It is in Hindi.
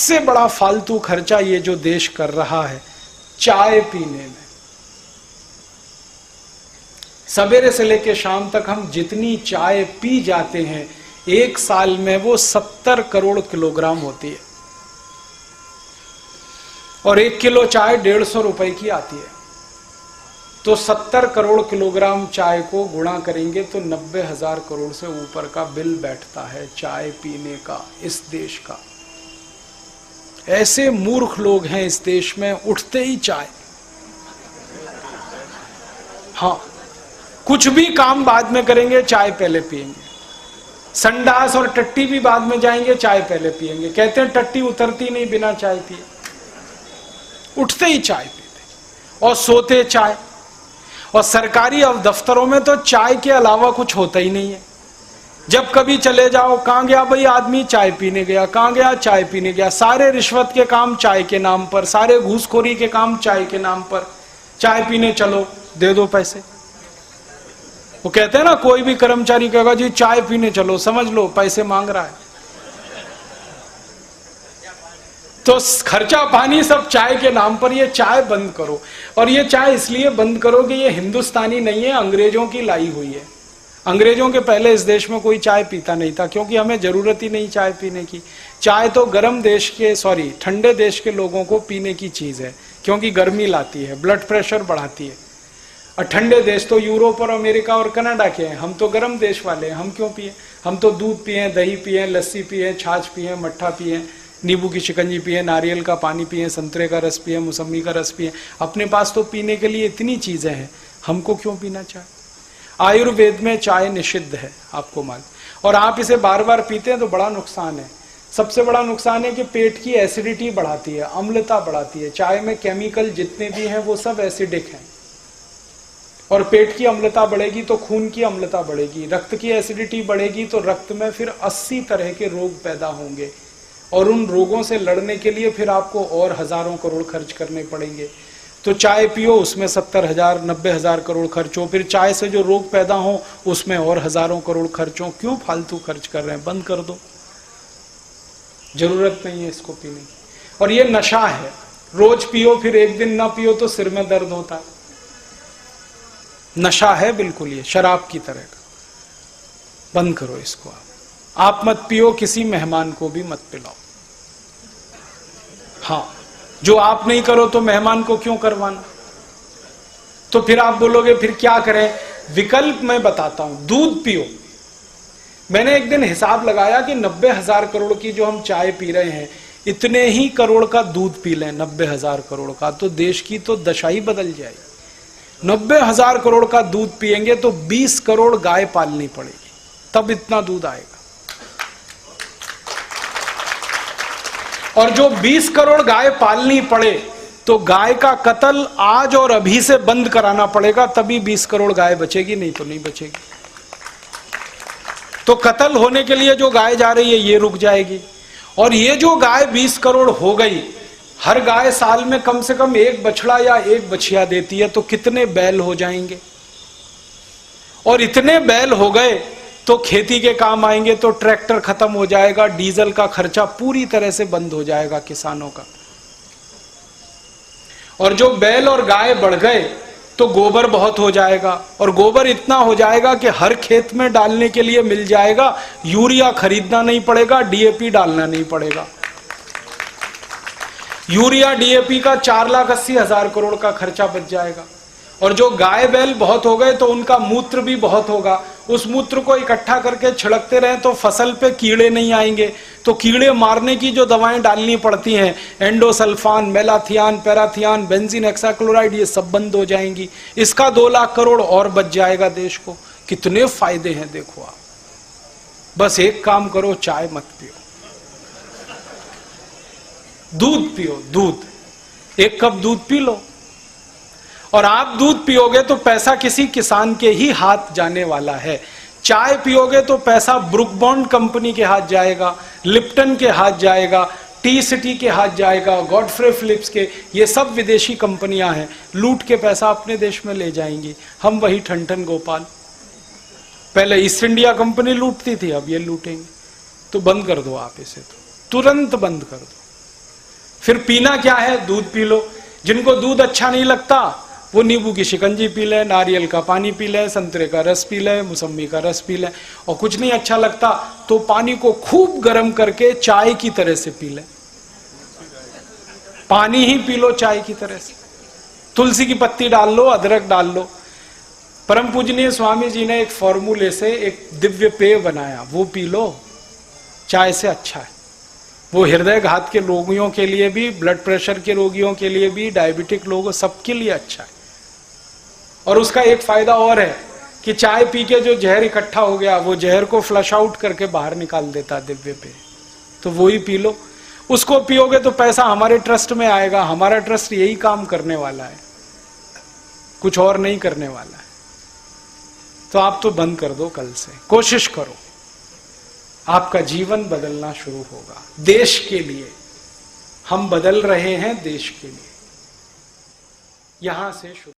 सबसे बड़ा फालतू खर्चा ये जो देश कर रहा है चाय पीने में। सवेरे से लेकर शाम तक हम जितनी चाय पी जाते हैं, एक साल में वो 70 करोड़ किलोग्राम होती है, और 1 किलो चाय 150 रुपए की आती है। तो 70 करोड़ किलोग्राम चाय को गुणा करेंगे तो 90,000 करोड़ से ऊपर का बिल बैठता है चाय पीने का इस देश का। ऐसे मूर्ख लोग हैं इस देश में, उठते ही चाय। हाँ, कुछ भी काम बाद में करेंगे, चाय पहले पिएंगे। संडास और टट्टी भी बाद में जाएंगे, चाय पहले पिएंगे। कहते हैं टट्टी उतरती नहीं बिना चाय पिए। उठते ही चाय पीते और सोते चाय। और सरकारी दफ्तरों में तो चाय के अलावा कुछ होता ही नहीं है। जब कभी चले जाओ, कहां गया भाई आदमी, चाय पीने गया। कहां गया, चाय पीने गया। सारे रिश्वत के काम चाय के नाम पर, सारे घूसखोरी के काम चाय के नाम पर। चाय पीने चलो, दे दो पैसे। वो कहते हैं ना, कोई भी कर्मचारी कहेगा जी चाय पीने चलो, समझ लो पैसे मांग रहा है। तो खर्चा पानी सब चाय के नाम पर। ये चाय बंद करो। और ये चाय इसलिए बंद करो कि ये हिंदुस्तानी नहीं है, अंग्रेजों की लाई हुई है। अंग्रेजों के पहले इस देश में कोई चाय पीता नहीं था, क्योंकि हमें जरूरत ही नहीं चाय पीने की। चाय तो गर्म देश के, ठंडे देश के लोगों को पीने की चीज है, क्योंकि गर्मी लाती है, ब्लड प्रेशर बढ़ाती है। और ठंडे देश तो यूरोप और अमेरिका और कनाडा के हैं। हम तो गर्म देश वाले हैं, हम क्यों पिए? हम तो दूध पिए, दही पिए, लस्सी पिए, छाछ पिए, मट्ठा पिए, नींबू की शिकंजी पिए, नारियल का पानी पिए, संतरे का रस पिए, मौसमी का रस पिए। अपने पास तो पीने के लिए इतनी चीजें हैं, हमको क्यों पीना चाय? आयुर्वेद में चाय निषिद्ध है, आपको मालूम। और आप इसे बार बार पीते हैं तो बड़ा नुकसान है। सबसे बड़ा नुकसान है कि पेट की एसिडिटी बढ़ाती है, अम्लता बढ़ाती है। चाय में केमिकल जितने भी हैं वो सब एसिडिक हैं, और पेट की अम्लता बढ़ेगी तो खून की अम्लता बढ़ेगी, रक्त की एसिडिटी बढ़ेगी तो रक्त में फिर 80 तरह के रोग पैदा होंगे, और उन रोगों से लड़ने के लिए फिर आपको और हजारों करोड़ खर्च करने पड़ेंगे। तो चाय पियो, उसमें 70,000 90,000 करोड़ खर्च हो, फिर चाय से जो रोग पैदा हो उसमें और हजारों करोड़ खर्च हो। क्यों फालतू खर्च कर रहे हैं? बंद कर दो, जरूरत नहीं है इसको पीने की। और ये नशा है, रोज पियो फिर एक दिन ना पियो तो सिर में दर्द होता है। नशा है बिल्कुल, ये शराब की तरह का। बंद करो इसको। आप मत पियो, किसी मेहमान को भी मत पिलाओ। हाँ, जो आप नहीं करो तो मेहमान को क्यों करवाना? तो फिर आप बोलोगे फिर क्या करें? विकल्प मैं बताता हूं, दूध पियो। मैंने एक दिन हिसाब लगाया कि 90,000 करोड़ की जो हम चाय पी रहे हैं, इतने ही करोड़ का दूध पी लें, 90,000 करोड़ का, तो देश की तो दशा ही बदल जाएगी। 90,000 करोड़ का दूध पिएंगे तो 20 करोड़ गाय पालनी पड़ेगी, तब इतना दूध आएगा। और जो 20 करोड़ गाय पालनी पड़े तो गाय का कत्ल आज और अभी से बंद कराना पड़ेगा, तभी 20 करोड़ गाय बचेगी, नहीं तो नहीं बचेगी। तो कत्ल होने के लिए जो गाय जा रही है ये रुक जाएगी। और ये जो गाय 20 करोड़ हो गई, हर गाय साल में कम से कम एक बछड़ा या एक बछिया देती है, तो कितने बैल हो जाएंगे? और इतने बैल हो गए तो खेती के काम आएंगे, तो ट्रैक्टर खत्म हो जाएगा, डीजल का खर्चा पूरी तरह से बंद हो जाएगा किसानों का। और जो बैल और गाय बढ़ गए तो गोबर बहुत हो जाएगा, और गोबर इतना हो जाएगा कि हर खेत में डालने के लिए मिल जाएगा, यूरिया खरीदना नहीं पड़ेगा, डीएपी डालना नहीं पड़ेगा। यूरिया डीएपी का 4,80,000 करोड़ का खर्चा बच जाएगा। और जो गाय बैल बहुत हो गए तो उनका मूत्र भी बहुत होगा, उस मूत्र को इकट्ठा करके छिड़कते रहें तो फसल पे कीड़े नहीं आएंगे। तो कीड़े मारने की जो दवाएं डालनी पड़ती हैं, endosulfan, malathion, parathion, benzene hexachloride, ये सब बंद हो जाएंगी। इसका 2 लाख करोड़ और बच जाएगा देश को। कितने फायदे हैं देखो आप। बस एक काम करो, चाय मत पियो, दूध पियो। दूध, 1 कप दूध पी लो। और आप दूध पियोगे तो पैसा किसी किसान के ही हाथ जाने वाला है। चाय पियोगे तो पैसा ब्रुक बॉन्ड कंपनी के हाथ जाएगा, लिप्टन के हाथ जाएगा, टी सिटी के हाथ जाएगा, गॉडफ्रे फिलिप्स के, ये सब विदेशी कंपनियां हैं, लूट के पैसा अपने देश में ले जाएंगी। हम वही ठन गोपाल। पहले ईस्ट इंडिया कंपनी लूटती थी, अब ये लूटेंगे। तो बंद कर दो आप इसे, तो तुरंत बंद कर दो। फिर पीना क्या है, दूध पी लो। जिनको दूध अच्छा नहीं लगता वो नींबू की शिकंजी पी ले, नारियल का पानी पी ले, संतरे का रस पी ले, मौसम्बी का रस पी ले। और कुछ नहीं अच्छा लगता तो पानी को खूब गर्म करके चाय की तरह से पी ले। पानी ही पी लो चाय की तरह से। तुलसी की पत्ती डाल लो, अदरक डाल लो। परम पूजनीय स्वामी जी ने एक फॉर्मूले से एक दिव्य पेय बनाया, वो पी लो, चाय से अच्छा है वो। हृदय घात के रोगियों के लिए भी, ब्लड प्रेशर के रोगियों के लिए भी, डायबिटिक लोगों, सबके लिए अच्छा है। और उसका एक फायदा और है कि चाय पी के जो जहर इकट्ठा हो गया वो जहर को फ्लश आउट करके बाहर निकाल देता दिव्य पेय। तो वो ही पी लो। उसको पियोगे तो पैसा हमारे ट्रस्ट में आएगा। हमारा ट्रस्ट यही काम करने वाला है, कुछ और नहीं करने वाला है। तो आप तो बंद कर दो कल से, कोशिश करो, आपका जीवन बदलना शुरू होगा। देश के लिए हम बदल रहे हैं, देश के लिए। यहां से शुरू